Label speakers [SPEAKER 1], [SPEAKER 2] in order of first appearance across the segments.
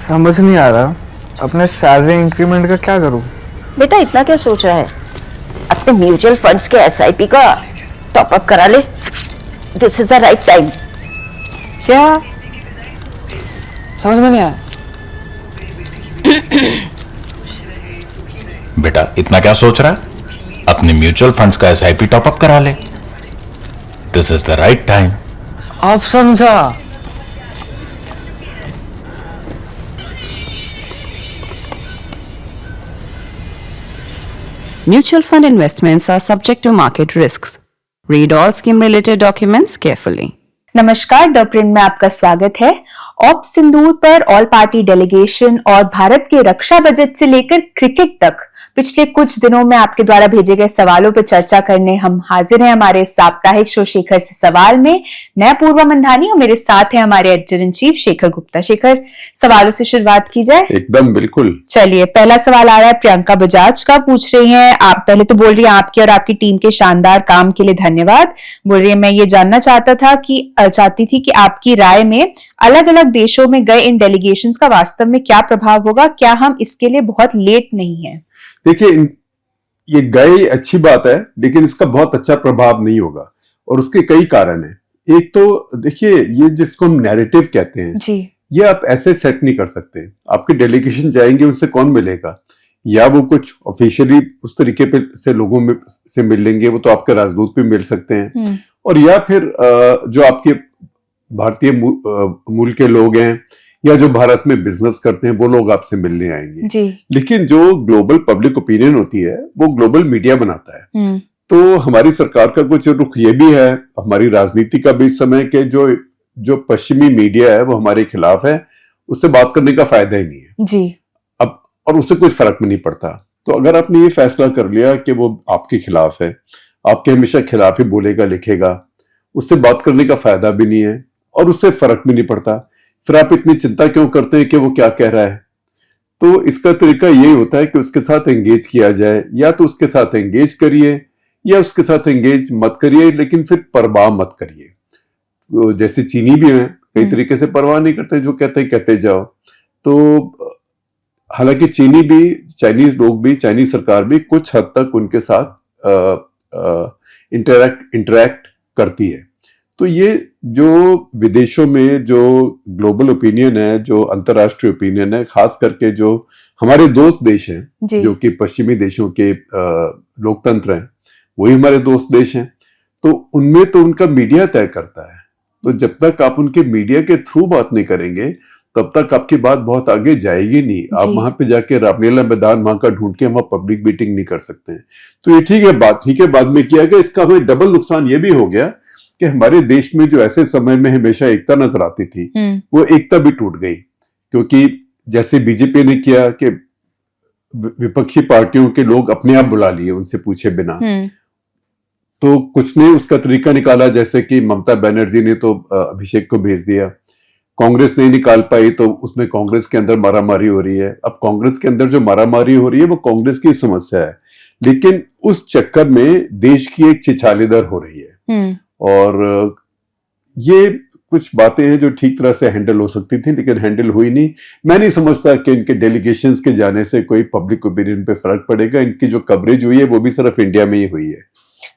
[SPEAKER 1] समझ नहीं आ रहा अपने सैलरी इंक्रीमेंट का क्या करूं।
[SPEAKER 2] बेटा इतना क्या सोच रहा है, अपने म्यूचुअल फंड्स के एसआईपी का टॉप अप करा ले। This is the right time.
[SPEAKER 3] क्या समझ में नहीं आया।
[SPEAKER 4] बेटा इतना क्या सोच रहा है, अपने म्यूचुअल फंड्स का एसआईपी टॉप अप करा ले। This is the right time.
[SPEAKER 3] आप समझा।
[SPEAKER 5] Mutual fund investments are subject to market risks. Read all scheme related documents carefully.
[SPEAKER 6] नमस्कार, द प्रिंट में आपका स्वागत है। ऑप सिंदूर पर ऑल पार्टी डेलीगेशन और भारत के रक्षा बजट से लेकर क्रिकेट तक पिछले कुछ दिनों में आपके द्वारा भेजे गए सवालों पर चर्चा करने हम हाजिर हैं हमारे साप्ताहिक शो शेखर से सवाल में। मैं पूर्वा मंधानी और मेरे साथ है हमारे editor in chief Shekhar Gupta. Shekhar, सवालों से शुरुआत की जाए।
[SPEAKER 7] एकदम बिल्कुल।
[SPEAKER 6] चलिए, पहला सवाल आ रहा है प्रियंका बजाज का। पूछ रही हैं, आप पहले तो बोल रही हैं आपके और आपकी टीम के शानदार काम के लिए धन्यवाद। बोल रही है मैं ये जानना चाहती थी कि आपकी राय में अलग अलग देशों में गए इन डेलीगेशंस का वास्तव में क्या प्रभाव होगा, क्या हम इसके लिए बहुत लेट नहीं है?
[SPEAKER 7] देखिए, ये गए अच्छी बात है, लेकिन इसका बहुत अच्छा प्रभाव नहीं होगा और उसके कई कारण हैं। एक तो देखिए, ये जिसको हम नैरेटिव कहते हैं
[SPEAKER 6] जी,
[SPEAKER 7] ये आप ऐसे सेट नहीं कर सकते। आपके डेलीगेशन जाएंगे, उनसे कौन मिलेगा? या वो कुछ ऑफिशियली उस तरीके पे से लोगों में से मिल लेंगे, वो तो आपके राजदूत भी मिल सकते हैं, और या फिर जो आपके भारतीय मूल के लोग हैं या जो भारत में बिजनेस करते हैं वो लोग आपसे मिलने आएंगे
[SPEAKER 6] जी।
[SPEAKER 7] लेकिन जो ग्लोबल पब्लिक ओपिनियन होती है वो ग्लोबल मीडिया बनाता है। तो हमारी सरकार का कुछ रुख ये भी है, हमारी राजनीति का भी इस समय के जो पश्चिमी मीडिया है वो हमारे खिलाफ है, उससे बात करने का फायदा ही नहीं है
[SPEAKER 6] जी।
[SPEAKER 7] अब, और उससे कुछ फर्क भी नहीं पड़ता। तो अगर आपने ये फैसला कर लिया कि वो आपके खिलाफ है, आपके हमेशा खिलाफ ही बोलेगा लिखेगा, उससे बात करने का फायदा भी नहीं है और उससे फर्क भी नहीं पड़ता, फिर आप इतनी चिंता क्यों करते हैं कि वो क्या कह रहा है? तो इसका तरीका यही होता है कि उसके साथ एंगेज किया जाए, या तो उसके साथ एंगेज करिए या उसके साथ एंगेज मत करिए, लेकिन फिर परवाह मत करिए। तो जैसे चीनी भी हैं, कई तरीके से परवाह नहीं करते, जो कहते हैं कहते जाओ। तो हालांकि चीनी भी, चाइनीज लोग भी, चाइनीज सरकार भी कुछ हद तक उनके साथ इंटरैक्ट करती है। तो ये जो विदेशों में जो ग्लोबल ओपिनियन है, जो अंतर्राष्ट्रीय ओपिनियन है, खास करके जो हमारे दोस्त देश हैं जो कि पश्चिमी देशों के लोकतंत्र हैं, वही हमारे दोस्त देश हैं, तो उनमें तो उनका मीडिया तय करता है। तो जब तक आप उनके मीडिया के थ्रू बात नहीं करेंगे तब तक आपकी बात बहुत आगे जाएगी नहीं। आप वहां पे जाके रामलीला मैदान वहां का ढूंढ के वहां पब्लिक मीटिंग नहीं कर सकते हैं। तो ये ठीक है, बात ठीक है, बाद में किया गया। इसका हमें डबल नुकसान ये भी हो गया कि हमारे देश में जो ऐसे समय में हमेशा एकता नजर आती थी वो एकता भी टूट गई, क्योंकि जैसे बीजेपी ने किया कि विपक्षी पार्टियों के लोग अपने आप बुला लिए उनसे पूछे बिना। तो कुछ ने उसका तरीका निकाला, जैसे कि ममता बनर्जी ने तो अभिषेक को भेज दिया, कांग्रेस नहीं निकाल पाई तो उसमें कांग्रेस के अंदर मारामारी हो रही है। अब कांग्रेस के अंदर जो मारामारी हो रही है वो कांग्रेस की समस्या है, लेकिन उस चक्कर में देश की एक छिछालीदर हो रही है। और ये कुछ बातें हैं जो ठीक तरह से हैंडल हो सकती थी, लेकिन हैंडल हुई नहीं। मैं नहीं समझता कि इनके डेलीगेशंस के जाने से कोई पब्लिक ओपिनियन पे फर्क पड़ेगा। इनकी जो कवरेज हुई है वो भी सिर्फ इंडिया में ही हुई है।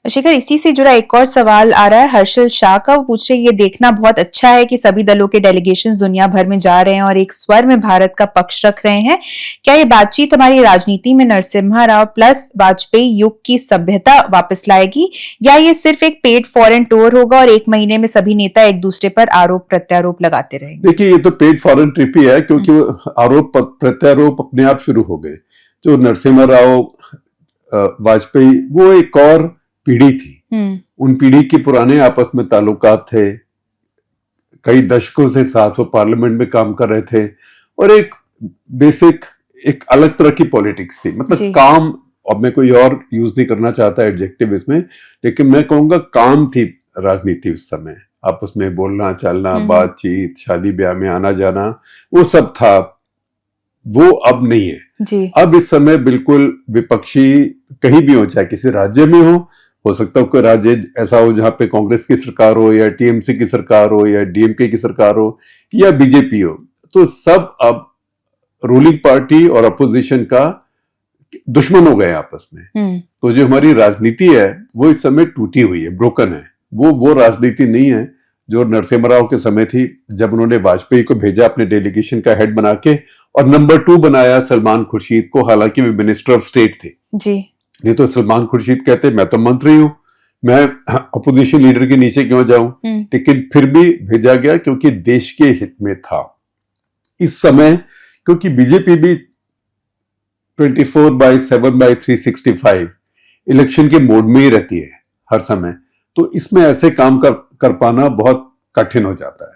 [SPEAKER 6] शेखर, इसी से जुड़ा एक और सवाल आ रहा है हर्षल शाह का। वो पूछ रहे ये देखना बहुत अच्छा है कि सभी दलों के डेलीगेशंस दुनिया भर में जा रहे हैं और एक स्वर में भारत का पक्ष रख रहे हैं। क्या ये बातचीत हमारी राजनीति में नरसिम्हा राव प्लस वाजपेयी युग की सभ्यता वापस लाएगी, या ये सिर्फ एक पेड फॉरेन टूर होगा और एक महीने में सभी नेता एक दूसरे पर आरोप प्रत्यारोप लगाते रहेंगे?
[SPEAKER 7] देखिए, ये तो पेड फॉरेन ट्रिप ही है, क्योंकि आरोप प्रत्यारोप अपने आप शुरू हो गए। जो नरसिम्हा राव वाजपेयी वो एक और पीढ़ी थी, उन पीढ़ी के पुराने आपस में ताल्लुकात थे, कई दशकों से साथ वो पार्लियामेंट में काम कर रहे थे, और एक बेसिक एक अलग तरह की पॉलिटिक्स थी। मतलब काम, अब मैं कोई और यूज नहीं करना चाहता एडजेक्टिव इसमें, लेकिन मैं कहूंगा काम थी राजनीति उस समय। आपस में बोलना चालना, बातचीत, शादी ब्याह में आना जाना, वो सब था। वो अब नहीं है। अब इस समय बिल्कुल विपक्षी कहीं भी हो, चाहे किसी राज्य में हो सकता है कोई राज्य ऐसा हो जहां पे कांग्रेस की सरकार हो या टीएमसी की सरकार हो या डीएमके की सरकार हो या बीजेपी हो, तो सब अब रूलिंग पार्टी और अपोजिशन का दुश्मन हो गए आपस में। तो जो हमारी राजनीति है वो इस समय टूटी हुई है, ब्रोकन है। वो राजनीति नहीं है जो नरसिम्हा राव के समय थी, जब उन्होंने वाजपेयी को भेजा अपने डेलीगेशन का हेड बना के, और नंबर 2 बनाया सलमान खुर्शीद को, हालांकि वे मिनिस्टर ऑफ स्टेट थे
[SPEAKER 6] जी।
[SPEAKER 7] नहीं तो सलमान खुर्शीद कहते मैं तो मंत्री हूं, मैं अपोजिशन लीडर के नीचे क्यों जाऊं, लेकिन फिर भी भेजा गया क्योंकि देश के हित में था। इस समय क्योंकि बीजेपी भी 24/7/365 इलेक्शन के मोड में ही रहती है हर समय, तो इसमें ऐसे काम कर पाना बहुत कठिन हो जाता है।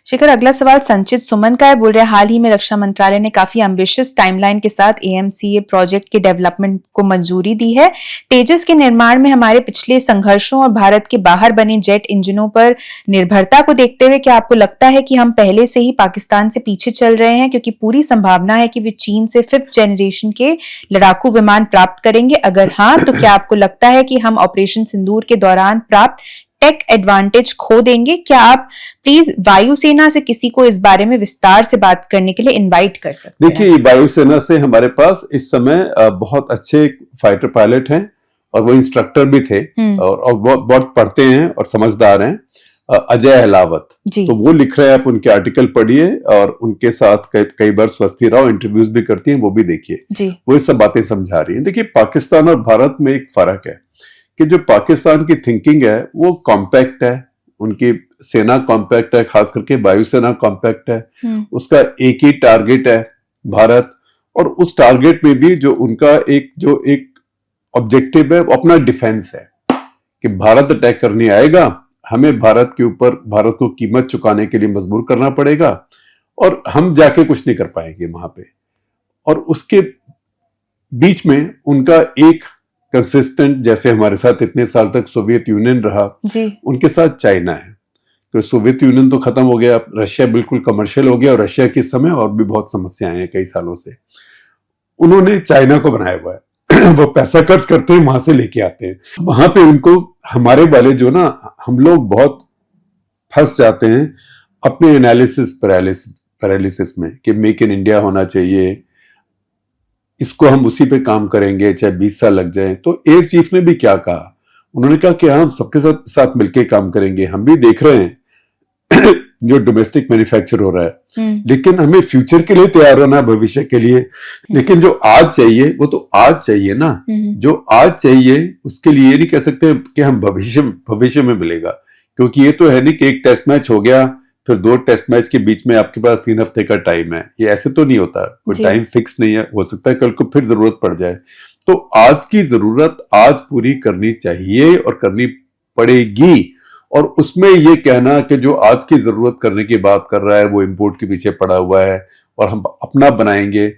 [SPEAKER 6] शेखर, अगला सवाल संचित सुमन का है। बोल रहे हाल ही में रक्षा मंत्रालय ने काफी एम्बिशियस टाइमलाइन के साथ AMCA प्रोजेक्ट के डेवलपमेंट को मंजूरी दी है। तेजस के निर्माण में हमारे पिछले संघर्षों और भारत के बाहर बने जेट इंजनों पर निर्भरता को देखते हुए क्या आपको लगता है कि हम पहले से ही पाकिस्तान से पीछे चल रहे हैं, क्योंकि पूरी संभावना है कि वे चीन से 5th जनरेशन के लड़ाकू विमान प्राप्त करेंगे? अगर हाँ, तो क्या आपको लगता है कि हम ऑपरेशन सिंदूर के दौरान प्राप्त टेक एडवांटेज खो देंगे? क्या आप प्लीज वायुसेना से किसी को इस बारे में विस्तार से बात करने के लिए इनवाइट कर सकते हैं?
[SPEAKER 7] देखिए, वायुसेना से हमारे पास इस समय बहुत अच्छे फाइटर पायलट हैं और वो इंस्ट्रक्टर भी थे और बहुत पढ़ते हैं और समझदार हैं। अजय अहलावत, तो वो लिख रहे हैं, आप उनके आर्टिकल पढ़िए और उनके साथ कई बार स्वस्थी राव इंटरव्यूज भी करती हैं, वो भी देखिए, वो ये सब बातें समझा रही हैं। देखिए, पाकिस्तान और भारत में एक फर्क है कि जो पाकिस्तान की थिंकिंग है वो कॉम्पैक्ट है, उनकी सेना कॉम्पैक्ट है, खास करके वायुसेना कॉम्पैक्ट है, उसका एक ही टारगेट है भारत, और उस टारगेट में भी जो उनका एक ऑब्जेक्टिव है वो अपना डिफेंस है कि भारत अटैक करने आएगा, हमें भारत के ऊपर, भारत को कीमत चुकाने के लिए मजबूर करना पड़ेगा और हम जाके कुछ नहीं कर पाएंगे वहां पे। और उसके बीच में उनका एक कंसिस्टेंट, जैसे हमारे साथ इतने साल तक सोवियत यूनियन रहा, उनके साथ चाइना है। तो सोवियत यूनियन तो खत्म हो गया, रशिया बिल्कुल कमर्शियल हो गया, और रशिया के समय और भी बहुत समस्याएं हैं कई सालों से। उन्होंने चाइना को बनाया हुआ है वो पैसा खर्च करते हैं, वहां से लेके आते हैं, वहां पे उनको हमारे वाले जो ना, हम लोग बहुत फंस जाते हैं अपने एनालिसिस पैरालिसिस में कि मेक इन इंडिया होना चाहिए, इसको हम उसी पे काम करेंगे चाहे 20 साल लग जाए। तो एयर चीफ ने भी क्या कहा, उन्होंने कहा कि हम सबके साथ मिलकर काम करेंगे, हम भी देख रहे हैं जो डोमेस्टिक मैन्युफैक्चर हो रहा है, लेकिन हमें फ्यूचर के लिए तैयार होना है, भविष्य के लिए। लेकिन जो आज चाहिए वो तो आज चाहिए ना, जो आज चाहिए उसके लिए ये नहीं कह सकते कि हम भविष्य में मिलेगा, क्योंकि ये तो है नहीं कि एक टेस्ट मैच हो गया फिर 2 टेस्ट मैच के बीच में आपके पास 3 हफ्ते का टाइम है, ये ऐसे तो नहीं होता, कोई टाइम फिक्स नहीं है, हो सकता है कल को फिर जरूरत पड़ जाए। तो आज की जरूरत आज पूरी करनी चाहिए और करनी पड़ेगी, और उसमें ये कहना कि जो आज की जरूरत करने की बात कर रहा है वो इंपोर्ट के पीछे पड़ा हुआ है और हम अपना बनाएंगे,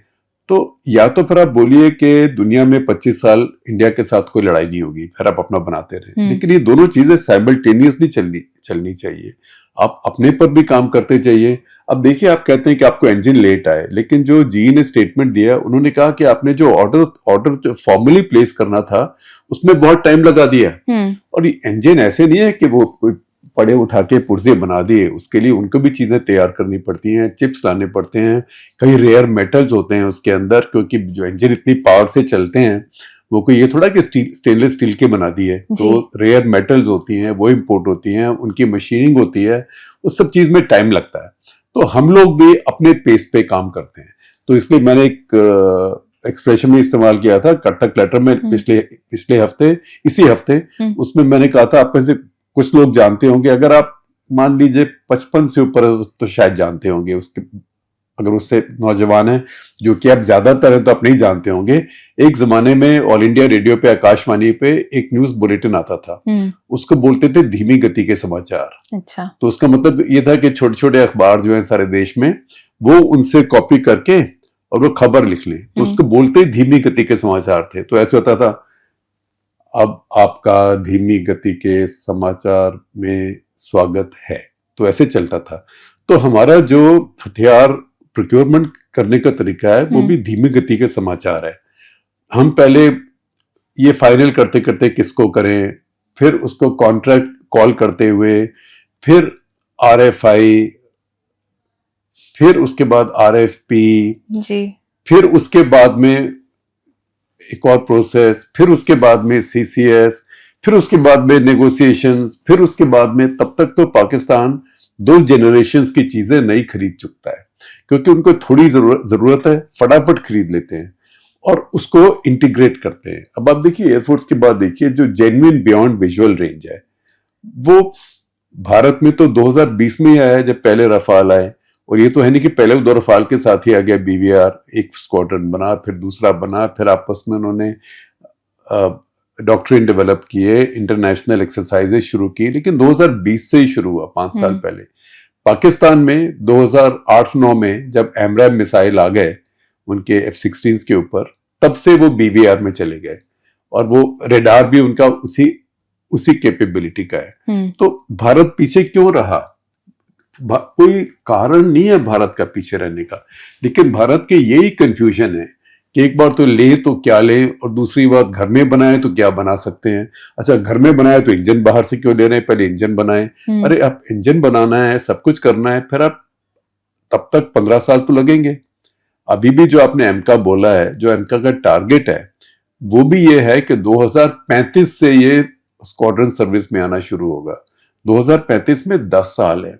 [SPEAKER 7] तो या तो फिर आप बोलिए कि दुनिया में 25 साल इंडिया के साथ कोई लड़ाई नहीं होगी, फिर आप अपना बनाते रहे, लेकिन ये दोनों चीजें साइमल्टेनियसली चलनी चाहिए, आप अपने पर भी काम करते चाहिए। अब देखिए, आप कहते हैं कि आपको इंजन लेट आए, लेकिन जो जीई ने स्टेटमेंट दिया, उन्होंने कहा कि आपने जो ऑर्डर फॉर्मली प्लेस करना था उसमें बहुत टाइम लगा दिया, और ये इंजन ऐसे नहीं है कि वो कोई पड़े उठा के पुर्जे बना दिए, उसके लिए उनको भी चीजें तैयार करनी पड़ती हैं, चिप्स लाने पड़ते हैं, कई रेयर मेटल्स होते हैं उसके अंदर, क्योंकि जो इंजन इतनी पावर से चलते हैं वो कोई ये थोड़ा कि स्टेनलेस स्टील के बना दिए, तो रेयर मेटल्स होती हैं, वो इंपोर्ट होती हैं, उनकी मशीनिंग होती है, उस सब चीज में टाइम लगता है। तो हम लोग भी अपने पेस पे काम करते हैं, तो इसलिए मैंने एक एक्सप्रेशन में इस्तेमाल किया था कटक लेटर में पिछले हफ्ते, इसी हफ्ते, उसमें मैंने कहा था, आप में से कुछ लोग जानते होंगे, अगर आप मान लीजिए 55 से ऊपर तो शायद जानते होंगे, उसके अगर उससे नौजवान है जो कि आप ज्यादातर हैं तो आप नहीं जानते होंगे। एक जमाने में ऑल इंडिया रेडियो पे, आकाशवाणी पे एक न्यूज बुलेटिन आता था, उसको बोलते थे धीमी गति के समाचार।
[SPEAKER 6] अच्छा।
[SPEAKER 7] तो उसका मतलब ये था कि छोटे छोटे अखबार जो है सारे देश में, वो उनसे कॉपी करके और वो खबर लिख लें, तो उसको बोलते धीमी गति के समाचार थे। तो ऐसे होता था, अब आपका धीमी गति के समाचार में स्वागत है, तो ऐसे चलता था। तो हमारा जो हथियार प्रोक्योरमेंट करने का तरीका है वो भी धीमी गति के समाचार है। हम पहले ये फाइनल करते करते किसको करें, फिर उसको कॉन्ट्रैक्ट कॉल करते हुए, फिर RFI, फिर उसके बाद RFP,
[SPEAKER 6] जी,
[SPEAKER 7] फिर उसके बाद में एक और प्रोसेस, फिर उसके बाद में CCS, फिर उसके बाद में नेगोशिएशंस, फिर उसके बाद में, तब तक तो पाकिस्तान 2 जनरेशन्स की चीजें नहीं खरीद चुकता है, क्योंकि उनको थोड़ी जरूरत है, फटाफट खरीद लेते हैं और उसको इंटीग्रेट करते हैं। अब आप देखिए एयरफोर्स की बात देखिए, जो जेन्युइन बियॉन्ड विजुअल रेंज है वो भारत में तो 2020 में ही आया जब पहले रफाल आए, और ये तो है नहीं कि पहले 2 रफाल के साथ ही आ गया BVR, एक स्क्वाड्रन बना, फिर दूसरा बना, फिर आपस में उन्होंने डॉक्ट्रिन डेवलप किए, इंटरनेशनल एक्सरसाइजेज शुरू की, लेकिन 2020 से ही शुरू हुआ, 5 साल पहले। पाकिस्तान में 2008-9 में जब एमरैम मिसाइल आ गए उनके F-16 के ऊपर, तब से वो BVR में चले गए, और वो रेडार भी उनका उसी कैपेबिलिटी का है। तो भारत पीछे क्यों रहा? कोई कारण नहीं है भारत का पीछे रहने का, लेकिन भारत के यही कंफ्यूजन है कि एक बार तो ले तो क्या ले, और दूसरी बात घर में बनाए तो क्या बना सकते हैं। अच्छा, घर में बनाए तो इंजन बाहर से क्यों ले रहे हैं, पहले इंजन बनाए। अरे आप इंजन बनाना है, सब कुछ करना है, फिर आप तब तक 15 साल तो लगेंगे। अभी भी जो आपने एमका बोला है, जो एमका का टारगेट है वो भी ये है कि 2035 से ये स्क्वाड्रन सर्विस में आना शुरू होगा। 2035 में 10 साल है,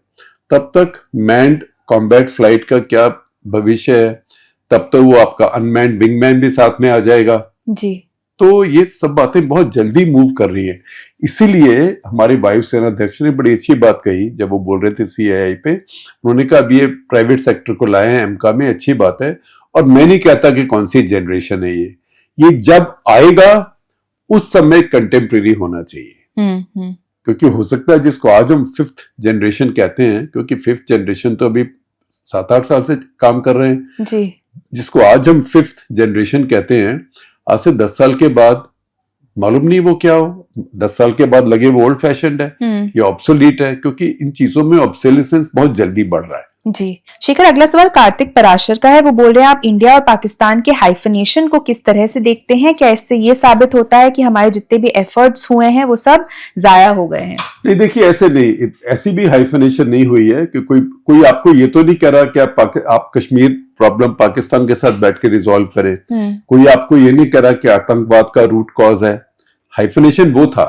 [SPEAKER 7] तब तक मैन्ड कॉम्बैट फ्लाइट का क्या भविष्य है, तब तक वो आपका अनमैन्ड विंगमैन भी साथ में आ जाएगा
[SPEAKER 6] जी।
[SPEAKER 7] तो ये सब बातें बहुत जल्दी मूव कर रही है। इसीलिए हमारे वायुसेना अध्यक्ष ने बड़ी अच्छी बात कही जब वो बोल रहे थे CII पे, उन्होंने कहा अब ये प्राइवेट सेक्टर को लाए हैं एमका में, अच्छी बात है, और मैं नहीं कहता कि कौन सी जनरेशन है ये जब आएगा उस समय कंटेम्प्रेरी होना चाहिए। क्योंकि हो सकता है जिसको आज हम 5th जनरेशन कहते हैं, क्योंकि 5th जनरेशन तो अभी 7-8 साल से काम कर रहे हैं
[SPEAKER 6] जी,
[SPEAKER 7] जिसको आज हम 5th जनरेशन कहते हैं, आज से 10 साल के बाद मालूम नहीं वो क्या हो, 10 साल के बाद लगे वो ओल्ड फैशन्ड है या ऑब्सोलीट है, क्योंकि इन चीजों में ऑब्सोलेसेंस बहुत जल्दी बढ़ रहा है।
[SPEAKER 6] जी। शेखर, अगला सवाल कार्तिक पराशर का है। वो बोल रहे हैं आप इंडिया और पाकिस्तान के हाइफनेशन को किस तरह से देखते हैं? क्या इससे ये साबित होता है कि हमारे जितने भी एफर्ट्स हुए हैं वो सब जाया हो गए हैं?
[SPEAKER 7] नहीं, देखिए ऐसे नहीं, ऐसी भी हाइफनेशन नहीं हुई है कि कोई आपको ये तो नहीं कह रहा कि आप कश्मीर प्रॉब्लम पाकिस्तान के साथ बैठ के रिजॉल्व करें। कोई आपको ये नहीं कह रहा कि आतंकवाद का रूट कॉज है। हाइफनेशन वो था,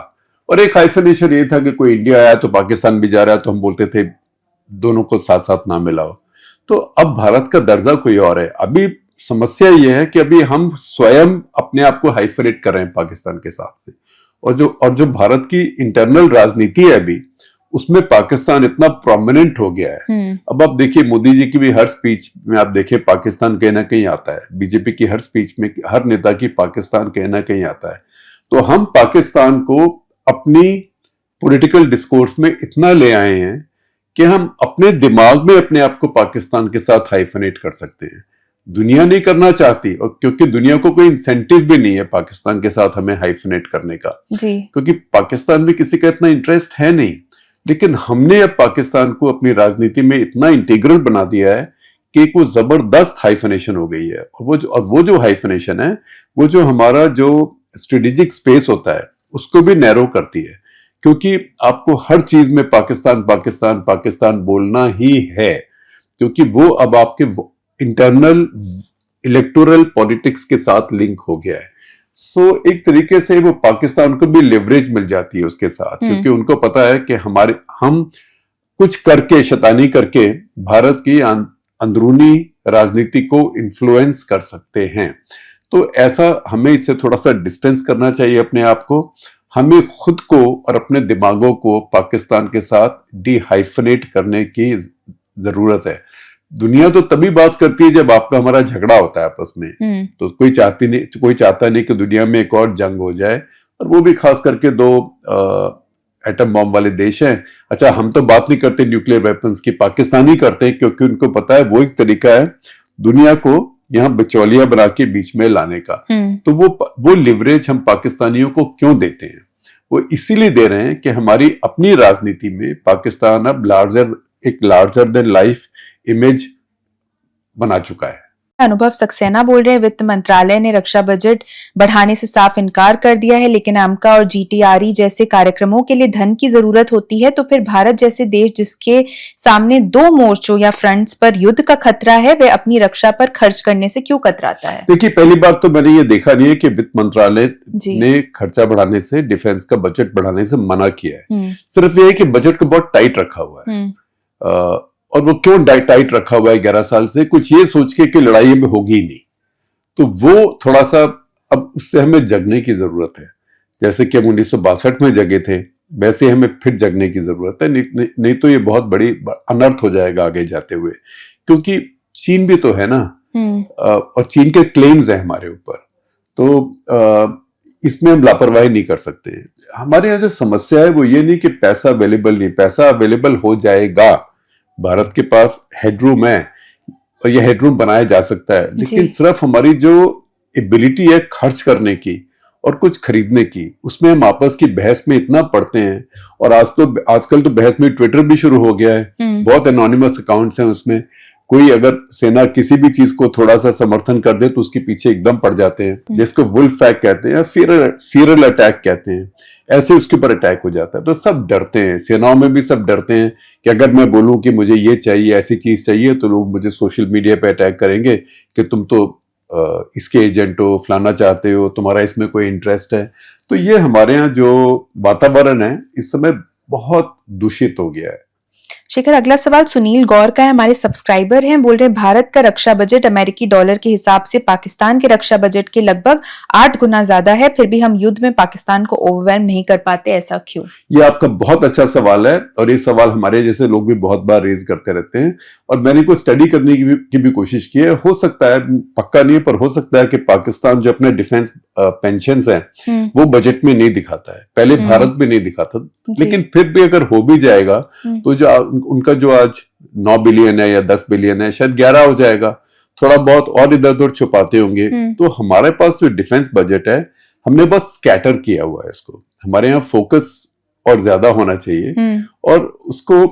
[SPEAKER 7] और एक हाइफनेशन ये था कि कोई इंडिया आया तो पाकिस्तान भी जा रहा है, तो हम बोलते थे दोनों को साथ साथ ना मिलाओ। तो अब भारत का दर्जा कोई और है। अभी समस्या ये है कि अभी हम स्वयं अपने आप को हाइफनेट कर रहे हैं पाकिस्तान के साथ से, और जो भारत की इंटरनल राजनीति है अभी, उसमें पाकिस्तान इतना प्रोमिनेंट हो गया है। अब आप देखिए मोदी जी की भी हर स्पीच में आप देखिए पाकिस्तान कहीं ना कहीं आता है, बीजेपी की हर स्पीच में हर नेता की पाकिस्तान कहीं ना कहीं आता है। तो हम पाकिस्तान को अपनी पॉलिटिकल डिस्कोर्स में इतना ले आए हैं कि हम अपने दिमाग में अपने आप को पाकिस्तान के साथ हाइफनेट कर सकते हैं। दुनिया नहीं करना चाहती, और क्योंकि दुनिया को कोई इंसेंटिव भी नहीं है पाकिस्तान के साथ हमें हाइफनेट करने का, क्योंकि पाकिस्तान में किसी का इतना इंटरेस्ट है नहीं। लेकिन हमने अब पाकिस्तान को अपनी राजनीति में इतना इंटीग्रल बना दिया है कि एक वो जबरदस्त हाइफनेशन हो गई है। और वो जो हाइफनेशन है, वो जो हमारा जो स्ट्रेटेजिक स्पेस होता है उसको भी नैरो करती है, क्योंकि आपको हर चीज में पाकिस्तान पाकिस्तान पाकिस्तान बोलना ही है, क्योंकि वो अब आपके इंटरनल इलेक्टोरल पॉलिटिक्स के साथ लिंक हो गया है। सो एक तरीके से वो पाकिस्तान को भी लेवरेज मिल जाती है उसके साथ, क्योंकि उनको पता है कि हम कुछ करके, शैतानी करके भारत की अंदरूनी राजनीति को इन्फ्लुएंस कर सकते हैं। तो ऐसा हमें इससे थोड़ा सा डिस्टेंस करना चाहिए अपने आप को। हमें खुद को और अपने दिमागों को पाकिस्तान के साथ डिहाइफनेट करने की जरूरत है। दुनिया तो तभी बात करती है जब आपका हमारा झगड़ा होता है आपस में, तो कोई चाहता नहीं कि दुनिया में एक और जंग हो जाए, और वो भी खास करके 2 एटम बॉम्ब वाले देश हैं। अच्छा, हम तो बात नहीं करते न्यूक्लियर वेपन्स की, पाकिस्तानी करते हैं, क्योंकि उनको पता है वो एक तरीका है दुनिया को यहाँ बिचौलिया बना के बीच में लाने का। तो वो लिवरेज हम पाकिस्तानियों को क्यों देते हैं? वो इसीलिए दे रहे हैं कि हमारी अपनी राजनीति में पाकिस्तान अब एक लार्जर देन लाइफ इमेज बना चुका है।
[SPEAKER 6] अनुभव सक्सेना बोल रहे हैं, वित्त मंत्रालय ने रक्षा बजट बढ़ाने से साफ इनकार कर दिया है, लेकिन आमका और जीटीआरई जैसे कार्यक्रमों के लिए धन की जरूरत होती है, तो फिर भारत जैसे देश जिसके सामने 2 मोर्चों या फ्रंट्स पर युद्ध का खतरा है, वह अपनी रक्षा पर खर्च करने से क्यों कतराता है?
[SPEAKER 7] देखिए, पहली बात तो मैंने ये देखा नहीं है कि वित्त मंत्रालय ने खर्चा बढ़ाने से, डिफेंस का बजट बढ़ाने से मना किया है। सिर्फ ये है कि बजट को बहुत टाइट रखा हुआ है। और वो क्यों टाइट रखा हुआ है 11 साल से, कुछ ये सोच के कि लड़ाई में होगी नहीं, तो वो थोड़ा सा अब उससे हमें जगने की जरूरत है। जैसे कि हम 1962 में जगे थे, वैसे हमें फिर जगने की जरूरत है, नहीं तो ये बहुत बड़ी अनर्थ हो जाएगा आगे जाते हुए, क्योंकि चीन भी तो है ना, और चीन के क्लेम्स है हमारे ऊपर, तो इसमें हम लापरवाही नहीं कर सकते। हमारे यहाँ जो समस्या है वो ये नहीं कि पैसा अवेलेबल नहीं, पैसा अवेलेबल हो जाएगा, भारत के पास हेडरूम है और ये हेडरूम बनाया जा सकता है, लेकिन सिर्फ हमारी जो एबिलिटी है खर्च करने की और कुछ खरीदने की, उसमें हम आपस की बहस में इतना पड़ते हैं। और आजकल तो बहस में ट्विटर भी शुरू हो गया है, बहुत एनोनिमस अकाउंट्स हैं उसमें। कोई अगर सेना किसी भी चीज को थोड़ा सा समर्थन कर दे तो उसके पीछे एकदम पड़ जाते हैं, जिसको वुल्फ फैक कहते हैं, फियरल अटैक कहते हैं, ऐसे उसके ऊपर अटैक हो जाता है। तो सब डरते हैं, सेनाओं में भी सब डरते हैं कि अगर मैं बोलूं कि मुझे ये चाहिए, ऐसी चीज चाहिए, तो लोग मुझे सोशल मीडिया पे अटैक करेंगे कि तुम तो इसके एजेंट हो, फलाना चाहते हो, तुम्हारा इसमें कोई इंटरेस्ट है। तो ये हमारे यहाँ जो वातावरण है इस समय बहुत दूषित हो गया है।
[SPEAKER 6] शेखर, अगला सवाल सुनील गौर का है, हमारे सब्सक्राइबर हैं, बोल रहे हैं भारत का रक्षा बजट अमेरिकी डॉलर के हिसाब से पाकिस्तान के रक्षा बजट के लगभग 8 गुना ज्यादा है, फिर भी हम युद्ध में पाकिस्तान को ओवरवेल्म नहीं कर पाते, ऐसा क्यों? ये
[SPEAKER 7] आपका बहुत अच्छा सवाल है और ये सवाल हमारे जैसे लोग भी बहुत बार रेज करते रहते हैं और मैंने कोई स्टडी करने की भी कोशिश की है। हो सकता है, पक्का नहीं, पर हो सकता है कि पाकिस्तान जो अपने डिफेंस पेंशन है वो बजट में नहीं दिखाता है, पहले भारत भी नहीं दिखाता, लेकिन फिर भी अगर हो भी जाएगा तो जो उनका जो आज 9 बिलियन है या 10 बिलियन है, शायद 11 हो जाएगा, थोड़ा बहुत और इधर उधर छुपाते होंगे। तो हमारे पास जो डिफेंस बजट है हमने बहुत स्कैटर किया हुआ है इसको, हमारे यहाँ फोकस और ज्यादा होना चाहिए और उसको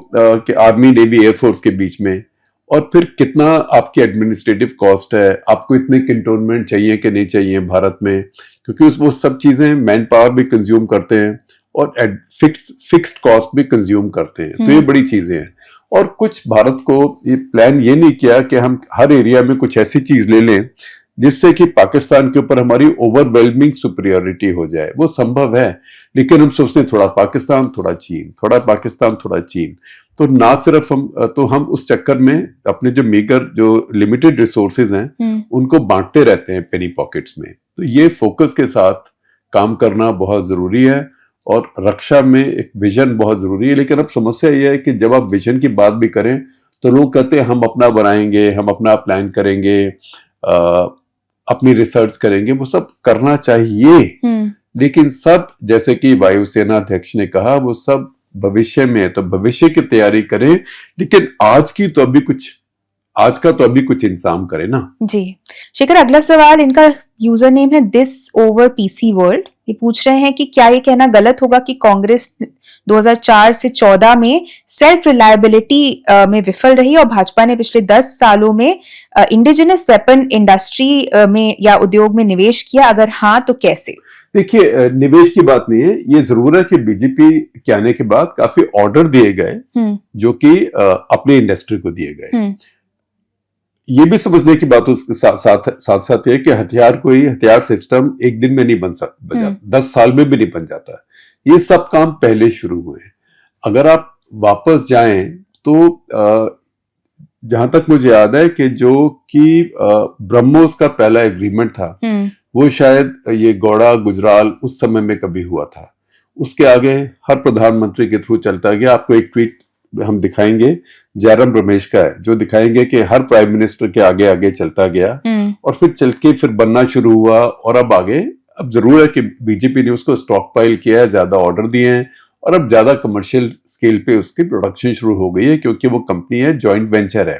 [SPEAKER 7] आर्मी, नेवी, एयरफोर्स के बीच में, और फिर कितना आपकी एडमिनिस्ट्रेटिव कॉस्ट है, आपको इतने कैंटोनमेंट चाहिए कि नहीं चाहिए भारत में, क्योंकि वो सब चीजें मैन पावर भी कंज्यूम करते हैं और फिक्स्ड कॉस्ट भी कंज्यूम करते हैं। तो ये बड़ी चीजें हैं। और कुछ भारत को ये प्लान ये नहीं किया कि हम हर एरिया में कुछ ऐसी चीज ले लें जिससे कि पाकिस्तान के ऊपर हमारी ओवरवेलमिंग सुपीरियरिटी हो जाए। वो संभव है, लेकिन हम सोचते हैं थोड़ा पाकिस्तान, थोड़ा चीन, थोड़ा पाकिस्तान, थोड़ा चीन। तो ना सिर्फ हम उस चक्कर में अपने जो मीगर, जो लिमिटेड रिसोर्सेज हैं उनको बांटते रहते हैं पेनी पॉकेट्स में। तो ये फोकस के साथ काम करना बहुत जरूरी है और रक्षा में एक विजन बहुत जरूरी है। लेकिन अब समस्या यह है कि जब आप विजन की बात भी करें तो लोग कहते हैं हम अपना बनाएंगे, हम अपना प्लान करेंगे, अपनी रिसर्च करेंगे। वो सब करना चाहिए, लेकिन सब, जैसे कि वायुसेना अध्यक्ष ने कहा, वो सब भविष्य में है, तो भविष्य की तैयारी करें, लेकिन आज का तो अभी कुछ इंतजाम करें ना।
[SPEAKER 6] जी शेखर, अगला सवाल, इनका यूजर नेम है दिस ओवर पीसी वर्ल्ड। ये पूछ रहे हैं कि क्या ये कहना गलत होगा कि कांग्रेस 2004 से 14 में सेल्फ रिलायबिलिटी में विफल रही और भाजपा ने पिछले 10 सालों में इंडिजिनस वेपन इंडस्ट्री में या उद्योग में निवेश किया? अगर हाँ तो कैसे?
[SPEAKER 7] देखिए, निवेश की बात नहीं है, ये जरूर है कि बीजेपी के आने के बाद काफी ऑर्डर दिए गए जो कि अपनी इंडस्ट्री को दिए गए। ये भी समझने की बात उसके साथ है कि हथियार सिस्टम एक दिन में नहीं बन सकता, 10 साल में भी नहीं बन जाता। ये सब काम पहले शुरू हुए। अगर आप वापस जाएं तो जहां तक मुझे याद है कि जो कि ब्रह्मोस का पहला एग्रीमेंट था वो शायद ये गौड़ा गुजराल उस समय में कभी हुआ था। उसके आगे हर प्रधानमंत्री के थ्रू चलता गया। आपको एक ट्वीट हम दिखाएंगे, जयराम रमेश का है, जो दिखाएंगे कि हर प्राइम मिनिस्टर के आगे आगे चलता गया और फिर चल के फिर बनना शुरू हुआ और अब आगे। अब जरूर है कि बीजेपी ने उसको स्टॉक पाइल किया है, ज्यादा ऑर्डर दिए हैं और अब ज्यादा कमर्शियल स्केल पे उसकी प्रोडक्शन शुरू हो गई है, क्योंकि वो कंपनी है, जॉइंट वेंचर है।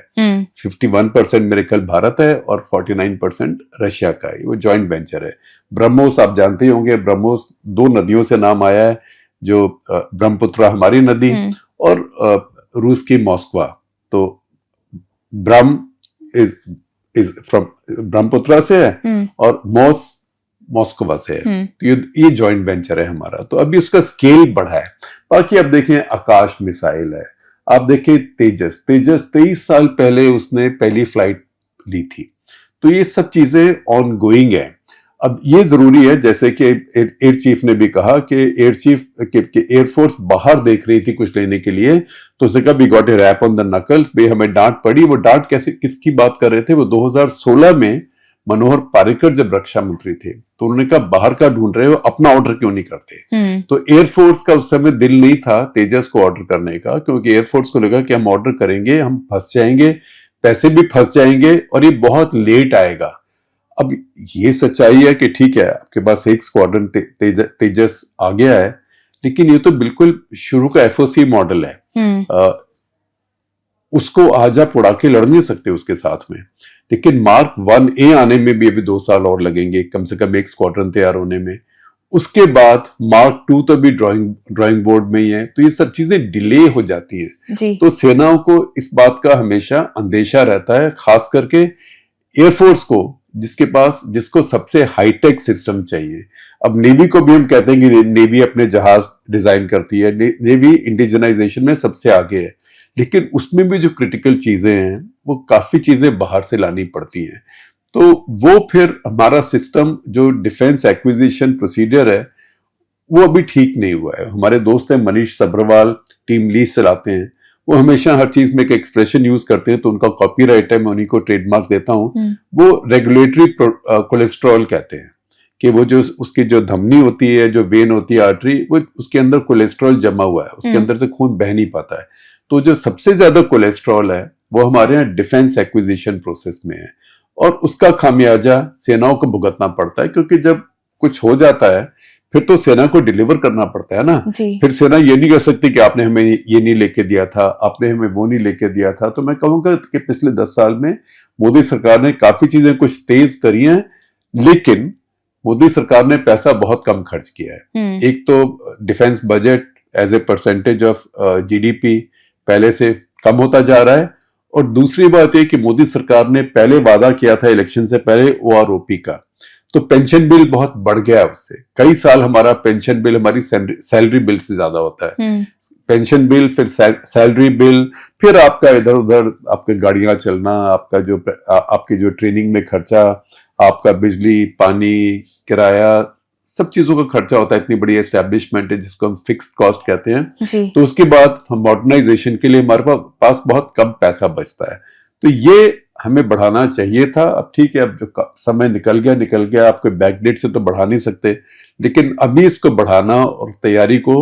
[SPEAKER 7] 51% मेरे ख्याल भारत है और 49% रशिया का है, वो जॉइंट वेंचर है। ब्रह्मोस आप जानते होंगे, ब्रह्मोस 2 नदियों से नाम आया है, जो ब्रह्मपुत्र हमारी नदी और रूस की मॉस्कवा। तो ब्रह्म इज इज फ्रॉम ब्रह्मपुत्रा से है और मॉस्कोवा से है। तो ये जॉइंट वेंचर है हमारा। तो अभी उसका स्केल बढ़ा है। बाकी आप देखें आकाश मिसाइल है, आप देखें तेजस 23 साल पहले उसने पहली फ्लाइट ली थी। तो ये सब चीजें ऑन गोइंग है। अब ये जरूरी है, जैसे कि एयर चीफ ने भी कहा कि एयरफोर्स बाहर देख रही थी कुछ लेने के लिए, तो उसने कहा we got a rap on the knuckles, भाई हमें डांट पड़ी। वो डांट कैसे, किसकी बात कर रहे थे? वो 2016 में मनोहर पारिकर जब रक्षा मंत्री थे तो उन्होंने कहा बाहर का ढूंढ रहे हो, अपना ऑर्डर क्यों नहीं करते? तो एयरफोर्स का उस समय दिल नहीं था तेजस को ऑर्डर करने का, क्योंकि एयरफोर्स को लगा कि हम ऑर्डर करेंगे हम फंस जाएंगे, पैसे भी फंस जाएंगे और ये बहुत लेट आएगा। अब ये सच्चाई है कि ठीक है आपके पास एक स्क्वाड्रन तेजस आ गया है, लेकिन ये तो बिल्कुल शुरू का एफओसी मॉडल है। उसको आज आप उड़ा के लड़ नहीं सकते उसके साथ में। लेकिन मार्क 1A आने में भी अभी 2 साल और लगेंगे, कम से कम एक स्क्वाड्रन तैयार होने में। उसके बाद मार्क 2 तो भी ड्राइंग बोर्ड में ही है। तो ये सब चीजें डिले हो जाती हैं। तो सेनाओं को इस बात का हमेशा अंदेशा रहता है, खास करके एयरफोर्स को जिसको सबसे हाईटेक सिस्टम चाहिए। अब नेवी को भी हम कहते हैं कि नेवी अपने जहाज डिजाइन करती है, नेवी इंडिजनाइजेशन में सबसे आगे है, लेकिन उसमें भी जो क्रिटिकल चीजें हैं वो काफी चीजें बाहर से लानी पड़ती हैं। तो वो फिर हमारा सिस्टम जो डिफेंस एक्विजिशन प्रोसीजर है वो अभी ठीक नहीं हुआ है। हमारे दोस्त हैं मनीष सब्रवाल, टीम लीज चलाते हैं, वो हमेशा हर चीज में एक एक्सप्रेशन यूज करते हैं, तो उनका कॉपीराइट है, मैं उन्हीं को ट्रेडमार्क देता हूं। वो रेगुलेटरी कोलेस्ट्रॉल कहते हैं कि वो जो उसकी जो धमनी होती है, जो वेन होती है, आर्टरी, वो उसके अंदर कोलेस्ट्रॉल जमा हुआ है, उसके अंदर से खून बह नहीं पाता है। तो जो सबसे ज्यादा कोलेस्ट्रॉल है वो हमारे यहाँ डिफेंस एक्विजिशन प्रोसेस में है, और उसका खामियाजा सेनाओं को भुगतना पड़ता है, क्योंकि जब कुछ हो जाता है फिर तो सेना को डिलीवर करना पड़ता है ना। फिर सेना ये नहीं कर सकती कि आपने हमें ये नहीं लेके दिया था, आपने हमें वो नहीं लेके दिया था। तो मैं कहूंगा कि पिछले 10 साल में मोदी सरकार ने काफी चीजें कुछ तेज करी हैं, लेकिन मोदी सरकार ने पैसा बहुत कम खर्च किया है। एक तो defence budget as a percentage of GDP पहले से कम होता जा रहा है, और दूसरी बात यह कि मोदी सरकार ने पहले वादा किया था इलेक्शन से पहले OROP का, तो पेंशन बिल बहुत बढ़ गया है उससे। कई साल हमारा पेंशन बिल हमारी सैलरी बिल से ज्यादा होता है। पेंशन बिल, फिर सैलरी बिल, फिर आपका इधर उधर आपके गाड़ियां चलना, आपकी जो ट्रेनिंग में खर्चा, आपका बिजली पानी किराया, सब चीजों का खर्चा होता है। इतनी बड़ी एस्टैब्लिशमेंट है जिसको हम फिक्स्ड कॉस्ट कहते हैं। तो उसके बाद हम मॉडर्नाइजेशन के लिए हमारे पास बहुत कम पैसा बचता है। तो ये हमें बढ़ाना चाहिए था। अब ठीक है, अब जो समय निकल गया, आपको बैकडेट से तो बढ़ा नहीं सकते, लेकिन अभी इसको बढ़ाना और तैयारी को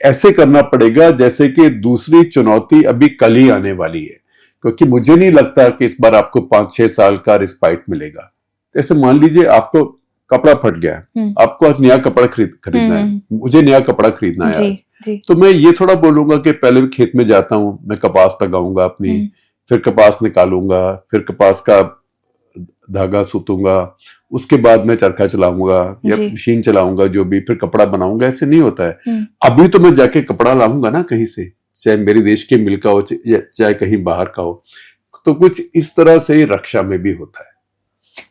[SPEAKER 7] ऐसे करना पड़ेगा जैसे कि दूसरी चुनौती अभी कल ही आने वाली है, क्योंकि मुझे नहीं लगता कि इस बार आपको 5-6 साल का रिस्पाइट मिलेगा। जैसे मान लीजिए आपको कपड़ा फट गया, आपको आज नया कपड़ा खरीदना है, मुझे नया कपड़ा खरीदना है आज, तो मैं ये थोड़ा बोलूंगा कि पहले खेत में जाता हूं, मैं कपास लगाऊंगा अपनी, फिर कपास निकालूंगा, फिर कपास का धागा सूतूंगा, उसके बाद मैं चरखा चलाऊंगा या मशीन चलाऊंगा जो भी, फिर कपड़ा बनाऊंगा। ऐसे नहीं होता है। अभी तो मैं जाके कपड़ा लाऊंगा ना कहीं से, चाहे मेरे देश के मिल का हो चाहे कहीं बाहर का हो। तो कुछ इस तरह से रक्षा में भी होता है।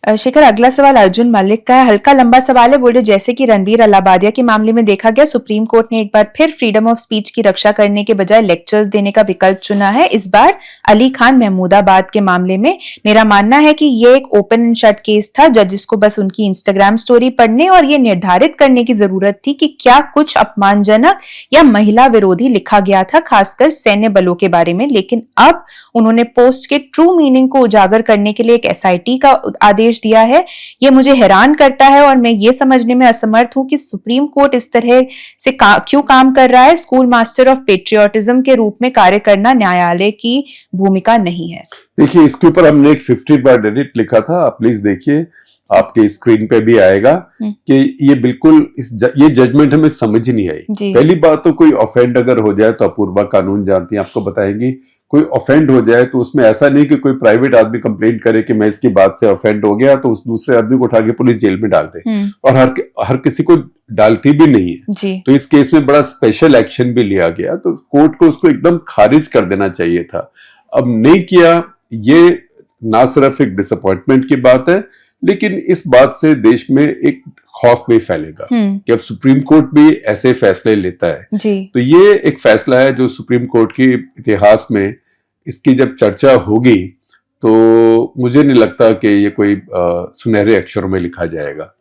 [SPEAKER 6] शेखर, अगला सवाल अर्जुन मलिक का है। हल्का लंबा सवाल है। बोले जैसे कि रणवीर अलाहाबादिया के मामले में देखा गया, सुप्रीम कोर्ट ने एक बार फिर फ्रीडम ऑफ स्पीच की रक्षा करने के बजाय लेक्चर्स देने का विकल्प चुना है। इस बार अली खान महमूदाबाद के मामले में मेरा मानना है कि ये एक ओपन एंड शट केस था। जजिस को बस उनकी इंस्टाग्राम स्टोरी पढ़ने और ये निर्धारित करने की जरूरत थी कि क्या कुछ अपमानजनक या महिला विरोधी लिखा गया था, खासकर सैन्य बलों के बारे में। लेकिन अब उन्होंने पोस्ट के ट्रू मीनिंग को उजागर करने के लिए एक SIT का आदेश दिया है। ये मुझे हैरान करता है और मैं ये समझने में असमर्थ हूं कि सुप्रीम कोर्ट इस तरह से क्यों काम कर रहा है। स्कूल मास्टर ऑफ पेट्रियोटिज्म के रूप में कार्य करना न्यायालय की भूमिका नहीं है।
[SPEAKER 7] देखिए, इसके ऊपर हमने एक 50 बार एडिट लिखा था, आप प्लीज देखिए, आपके स्क्रीन पे भी आएगा कि ये बिल्कुल ये जजमेंट हमें समझ ही नहीं आई। पहली बात तो कोई ऑफेंड अगर हो जाए तो अपूर्वा कानून जानती है, आपको बताएंगी। कोई ऑफेंड हो जाए तो उसमें ऐसा नहीं कि कोई प्राइवेट आदमी कंप्लेंट करे कि मैं इसकी बात से ऑफेंड हो गया तो उस दूसरे आदमी को उठा के पुलिस जेल में डाल दे, और हर किसी को डालती भी नहीं है। तो इस केस में बड़ा स्पेशल एक्शन भी लिया गया, तो कोर्ट को उसको एकदम खारिज कर देना चाहिए था। अब नहीं किया, ये ना सिर्फ एक डिसअपॉइंटमेंट की बात है, लेकिन इस बात से देश में एक खौफ भी फैलेगा कि अब सुप्रीम कोर्ट भी ऐसे फैसले लेता है
[SPEAKER 6] जी।
[SPEAKER 7] तो ये एक फैसला है जो सुप्रीम कोर्ट के इतिहास में इसकी जब चर्चा होगी तो मुझे नहीं लगता कि ये कोई सुनहरे अक्षरों में लिखा जाएगा।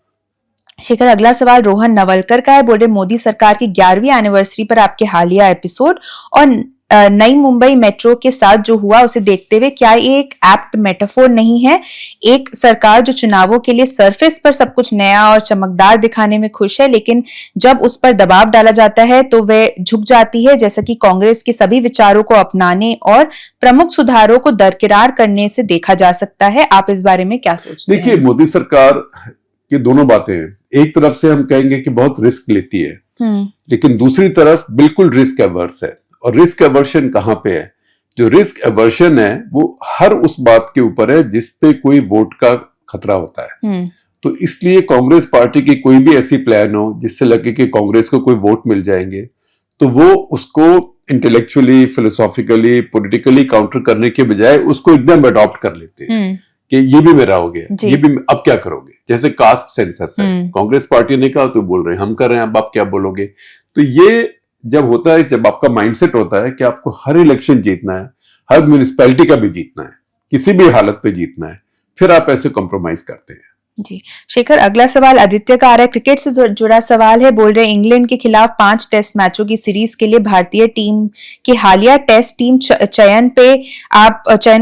[SPEAKER 6] शेखर, अगला सवाल रोहन नवलकर का है। बोल रहे मोदी सरकार की 11वीं एनिवर्सरी पर आपके हालिया एपिसोड और नई मुंबई मेट्रो के साथ जो हुआ उसे देखते हुए क्या ये एक एप्ट मेटाफोर नहीं है? एक सरकार जो चुनावों के लिए सरफेस पर सब कुछ नया और चमकदार दिखाने में खुश है, लेकिन जब उस पर दबाव डाला जाता है तो वह झुक जाती है, जैसा कि कांग्रेस के सभी विचारों को अपनाने और प्रमुख सुधारों को दरकिरार करने से देखा जा सकता है। आप इस बारे में क्या सोचते हैं?
[SPEAKER 7] देखिए, मोदी सरकार की दोनों बातें हैं। एक तरफ से हम कहेंगे कि बहुत रिस्क लेती है, लेकिन दूसरी तरफ बिल्कुल रिस्क एवर्स है। और रिस्क एवर्शन कहां पे है? जो रिस्क एवर्शन है वो हर उस बात के ऊपर है जिस पे कोई वोट का खतरा होता है। तो इसलिए कांग्रेस पार्टी की कोई भी ऐसी प्लान हो जिससे लगे कि कांग्रेस को कोई वोट मिल जाएंगे, तो वो उसको इंटेलेक्चुअली, फिलोसॉफिकली, पॉलिटिकली काउंटर करने के बजाय उसको एकदम अडॉप्ट कर लेते हैं कि ये भी मेरा हो गया, ये भी, अब क्या करोगे? जैसे कास्ट सेंसस है, कांग्रेस पार्टी ने कहा तो बोल रहे हैं हम कर रहे हैं, अब आप क्या बोलोगे? तो ये जब होता है, जब आपका माइंडसेट होता है कि आपको हर इलेक्शन जीतना है, हर म्युनिसिपैलिटी का भी जीतना है, किसी भी हालत पे जीतना है, फिर आप ऐसे कॉम्प्रोमाइज करते हैं।
[SPEAKER 6] जी शेखर, अगला सवाल आदित्य का आ रहा है। क्रिकेट से जुड़ा सवाल है। बोल रहे इंग्लैंड के खिलाफ 5 टेस्ट मैचों की सीरीज के लिए भारतीय टीम के हालिया टेस्ट टीम चयन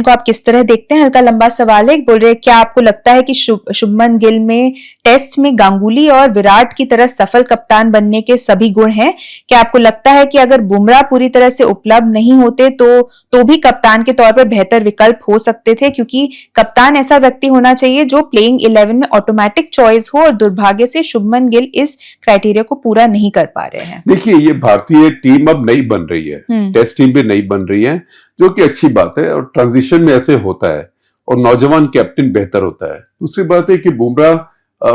[SPEAKER 6] को आप किस तरह देखते हैं? हल्का लंबा सवाल है। बोल रहे क्या आपको लगता है कि शुभमन गिल में टेस्ट में गांगुली और विराट की तरह सफल कप्तान बनने के सभी गुण हैं? क्या आपको लगता है कि अगर बुमराह पूरी तरह से उपलब्ध नहीं होते तो भी कप्तान के तौर पर बेहतर विकल्प हो सकते थे? क्योंकि कप्तान ऐसा व्यक्ति होना चाहिए जो प्लेइंग 11 में ऑटोमेटिक चॉइस हो, और दुर्भाग्य से शुभमन गिल इस क्राइटेरिया को पूरा नहीं कर पा रहे हैं।
[SPEAKER 7] देखिए, ये भारतीय टीम अब नई बन रही है, टेस्ट टीम भी नई बन रही है, जो कि अच्छी बात है, और ट्रांजिशन में ऐसे होता है और नौजवान कैप्टन बेहतर होता है। दूसरी बात है कि बुमराह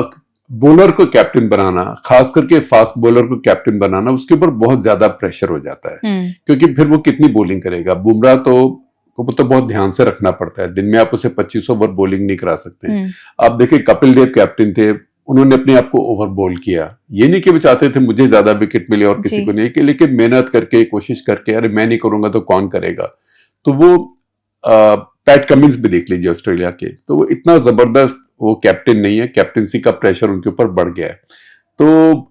[SPEAKER 7] बॉलर को कैप्टन बनाना, खास करके फास्ट बॉलर को कैप्टन बनाना, उसके ऊपर बहुत ज्यादा प्रेशर हो जाता है, क्योंकि फिर वो कितनी बॉलिंग करेगा? बुमराह तो बहुत ध्यान से रखना पड़ता है, दिन में आप उसे 25 ओवर बॉलिंग नहीं करा सकते। आप देखिए, कपिल देव कैप्टन थे, उन्होंने अपने आप को ओवर बॉल किया। ये नहीं कि वो चाहते थे मुझे ज्यादा विकेट मिले और किसी को नहीं, लेकिन मेहनत करके, कोशिश करके, अरे मैं नहीं करूंगा तो कौन करेगा? तो वो पैट कमिंस भी देख लीजिए ऑस्ट्रेलिया के, तो वो इतना जबरदस्त वो कैप्टन नहीं है, कैप्टनसी का प्रेशर उनके ऊपर बढ़ गया है। तो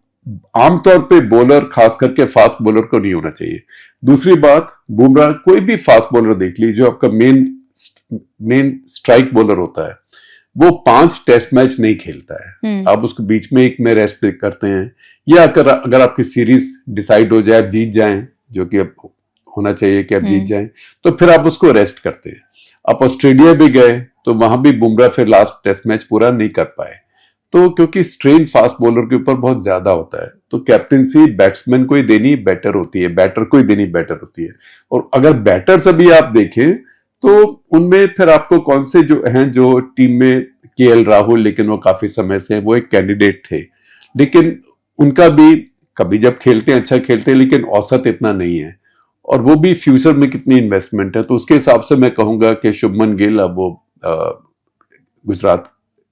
[SPEAKER 7] आमतौर पे बॉलर, खास करके फास्ट बॉलर को नहीं होना चाहिए। दूसरी बात, बुमराह, कोई भी फास्ट बॉलर देख लीजिए, जो आपका मेन स्ट्राइक बॉलर होता है, वो 5 टेस्ट मैच नहीं खेलता है। आप उसको बीच में एक में रेस्ट करते हैं, या अगर आपकी सीरीज डिसाइड हो जाए, आप जीत जाएं, जो कि अब होना चाहिए कि आप जीत जाएं, तो फिर आप उसको रेस्ट करते हैं। आप ऑस्ट्रेलिया भी गए तो वहां भी बुमराह फिर लास्ट टेस्ट मैच पूरा नहीं कर पाए, तो क्योंकि स्ट्रेन फास्ट बॉलर के ऊपर बहुत ज्यादा होता है, तो कैप्टनसी बैट्समैन को ही देनी बेटर होती है, बैटर को ही देनी बेटर होती है। और अगर बैटर्स अभी आप देखें तो उनमें फिर आपको कौन से जो हैं, जो टीम में केएल राहुल, लेकिन वो काफी समय से वो एक कैंडिडेट थे, लेकिन उनका भी कभी जब खेलते हैं अच्छा खेलते हैं, लेकिन औसत इतना नहीं है, और वो भी फ्यूचर में कितनी इन्वेस्टमेंट है। तो उसके हिसाब से मैं कहूंगा कि शुभमन गिल अब वो गुजरात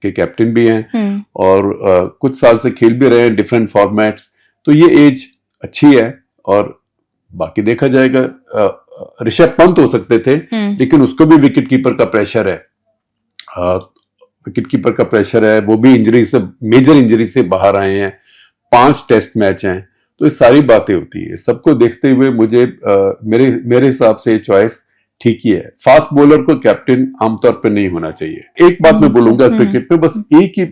[SPEAKER 7] के कैप्टन भी हैं और कुछ साल से खेल भी रहे हैं डिफरेंट फॉर्मेट्स, तो ये एज अच्छी है। और बाकी देखा जाएगा, ऋषभ पंत हो सकते थे, लेकिन उसको भी विकेट कीपर का प्रेशर है, वो भी इंजरी से, मेजर इंजरी से बाहर आए हैं, 5 टेस्ट मैच हैं, तो ये सारी बातें होती है। सबको देखते हुए मुझे मेरे हिसाब से चॉइस ठीक ही है। फास्ट बॉलर को कैप्टन आमतौर पर नहीं होना चाहिए। एक बात मैं बोलूंगा क्रिकेट में, बस एक ही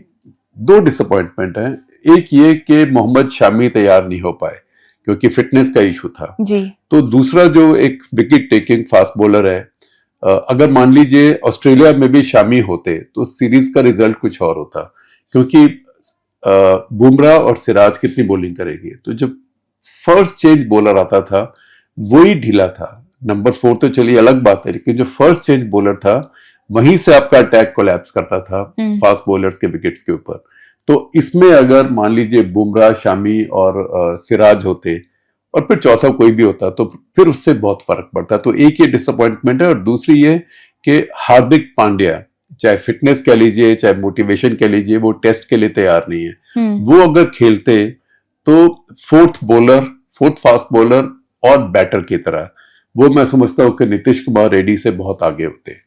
[SPEAKER 7] 2 डिसअपॉइंटमेंट है। एक ये कि मोहम्मद शामी तैयार नहीं हो पाए क्योंकि फिटनेस का इशू था
[SPEAKER 6] जी।
[SPEAKER 7] तो दूसरा जो एक विकेट टेकिंग फास्ट बॉलर है, अगर मान लीजिए ऑस्ट्रेलिया में भी शामी होते तो सीरीज का रिजल्ट कुछ और होता, क्योंकि बुमराह और सिराज कितनी बॉलिंग करेंगे। तो जब फर्स्ट चेंज बॉलर आता था वही ढीला था। नंबर 4 तो चलिए अलग बात है, लेकिन जो फर्स्ट चेंज बॉलर था वहीं से आपका अटैक कोलैप्स करता था फास्ट बॉलर्स के विकेट्स के ऊपर। तो इसमें अगर मान लीजिए बुमराह, शामी और सिराज होते और फिर चौथा कोई भी होता तो फिर उससे बहुत फर्क पड़ता। तो एक ये डिसअपॉइंटमेंट है, और दूसरी ये कि हार्दिक पांड्या, चाहे फिटनेस कह लीजिए चाहे मोटिवेशन कह लीजिए, वो टेस्ट के लिए तैयार नहीं है। वो अगर खेलते तो फोर्थ फास्ट बॉलर और बैटर की तरह, वो मैं समझता हूं कि नीतीश कुमार रेड्डी से बहुत आगे होते।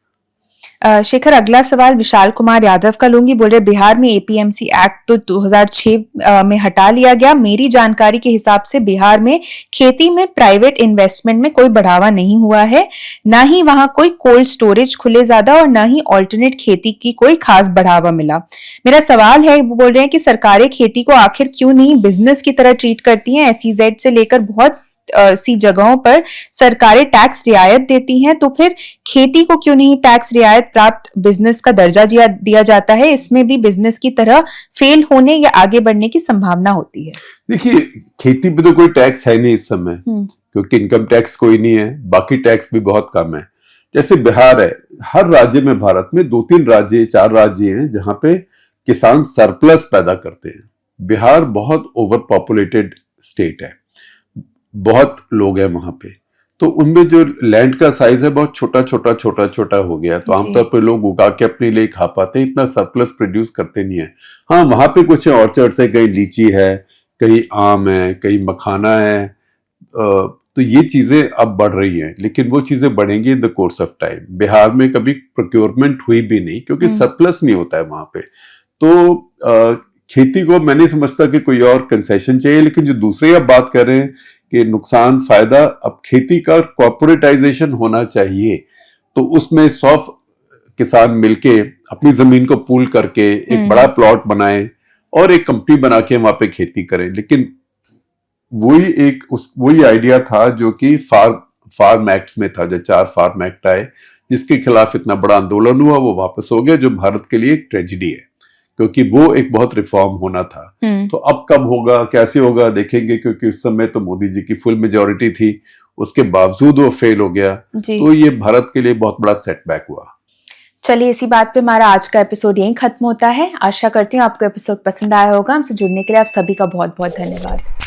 [SPEAKER 6] शेखर, अगला सवाल विशाल कुमार यादव का लूंगी। बोल रहे बिहार में एपीएमसी एक्ट तो 2006 में हटा लिया गया। मेरी जानकारी के हिसाब से बिहार में खेती में प्राइवेट इन्वेस्टमेंट में कोई बढ़ावा नहीं हुआ है, ना ही वहां कोई कोल्ड स्टोरेज खुले ज्यादा और ना ही ऑल्टरनेट खेती की कोई खास बढ़ावा मिला। मेरा सवाल है, वो बोल रहे हैं कि सरकारें खेती को आखिर क्यों नहीं बिजनेस की तरह ट्रीट करती हैं? SEZ से लेकर बहुत सी जगहों पर सरकारें टैक्स रियायत देती हैं, तो फिर खेती को क्यों नहीं टैक्स रियायत प्राप्त बिजनेस का दर्जा दिया जाता है? इसमें भी बिजनेस की तरह फेल होने या आगे बढ़ने की संभावना होती है।
[SPEAKER 7] देखिए, खेती पे तो कोई टैक्स है नहीं इस समय, क्योंकि इनकम टैक्स कोई नहीं है, बाकी टैक्स भी बहुत कम है। जैसे बिहार है, हर राज्य में, भारत में 4 राज्य हैं जहां पे किसान सरप्लस पैदा करते हैं। बिहार बहुत ओवर पॉपुलेटेड स्टेट है, बहुत लोग हैं वहां पे, तो उनमें जो लैंड का साइज है बहुत छोटा हो गया, तो आमतौर पर लोग उगा के अपने लिए खा पाते हैं, इतना सरप्लस प्रोड्यूस करते नहीं है। हाँ, वहां पे कुछ ऑर्चर्ड्स है, कहीं लीची है, कहीं आम है, कहीं मखाना है, तो ये चीजें अब बढ़ रही हैं, लेकिन वो चीजें बढ़ेंगी in the course of time. Bihar में कभी प्रोक्योरमेंट हुई भी नहीं, क्योंकि सरप्लस नहीं होता है वहां पे। तो खेती को मैं नहीं समझता कि कोई और कंसेशन चाहिए, लेकिन जो दूसरी आप बात कर रहे हैं कि नुकसान फायदा, अब खेती का कॉर्पोरेटाइजेशन होना चाहिए, तो उसमें 100 किसान मिलके अपनी जमीन को पूल करके एक बड़ा प्लॉट बनाएं और एक कंपनी बना के वहां पे खेती करें। लेकिन वही आइडिया था जो कि फार्म एक्ट्स में था, जो 4 फार्म एक्ट आए, जिसके खिलाफ इतना बड़ा आंदोलन हुआ, वो वापस हो गया, जो भारत के लिए एक ट्रेजिडी है, क्योंकि वो एक बहुत रिफॉर्म होना था। तो अब कब होगा, कैसे होगा, देखेंगे, क्योंकि उस समय तो मोदी जी की फुल मेजॉरिटी थी, उसके बावजूद वो फेल हो गया, तो ये भारत के लिए बहुत बड़ा सेटबैक हुआ।
[SPEAKER 6] चलिए, इसी बात पे हमारा आज का एपिसोड यहीं खत्म होता है। आशा करती हूँ आपको एपिसोड पसंद आया होगा। हमसे जुड़ने के लिए आप सभी का बहुत बहुत धन्यवाद।